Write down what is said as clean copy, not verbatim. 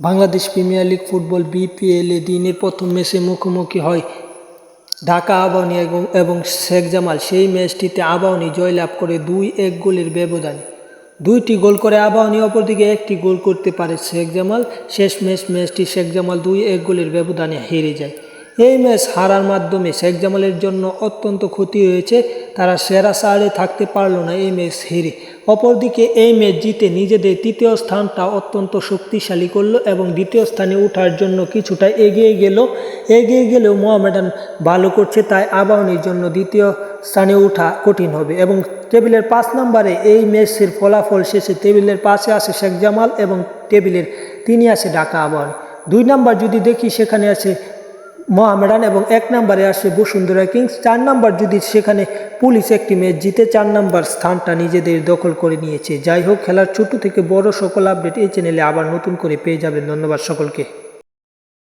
Bangladesh premier league football বিপিএলে দিনের প্রথম ম্যাচে মুখোমুখি হয় ঢাকা আবাহনী এবং শেখ জামাল। সেই ম্যাচটিতে আবাহনী জয়লাভ করে 2-1 গোলের ব্যবধানে। 2টি গোল করে আবাহনী, অপরদিকে 1টি গোল করতে পারে শেখ জামাল। শেষ ম্যাচটি শেখ জামাল 2-1 গোলের ব্যবধানে হেরে যায়। এই ম্যাচ হারার মাধ্যমে শেখ জামালের জন্য অত্যন্ত ক্ষতি হয়েছে। তারা সেরা চারে থাকতে পারল না এই ম্যাচ হেরে। অপরদিকে এই ম্যাচ জিতে নিজেদের তৃতীয় স্থানটা অত্যন্ত শক্তিশালী করলো এবং দ্বিতীয় স্থানে ওঠার জন্য কিছুটা এগিয়ে গেলেও মোহামেডান ভালো করছে, তাই আবাহনীর জন্য দ্বিতীয় স্থানে ওঠা কঠিন হবে। এবং টেবিলের 5 নম্বরে এই ম্যাচের ফলাফল শেষে টেবিলের 5-এ আছে শেখ জামাল এবং টেবিলের 3-এ আছে ঢাকা আবাহনী। 2 নম্বর যদি দেখি সেখানে আছে মোহামেডান এবং 1 নম্বরে আসে বসুন্ধরা কিংস। 4 নম্বর যদি সেখানে পুলিশ একটি ম্যাচ জিতে 4 নম্বর স্থানটা নিজেদের দখল করে নিয়েছে। যাই হোক, খেলার ছোট থেকে বড় সকল আপডেট এই চ্যানেলে আবার নতুন করে পেয়ে যাবেন। ধন্যবাদ সকলকে।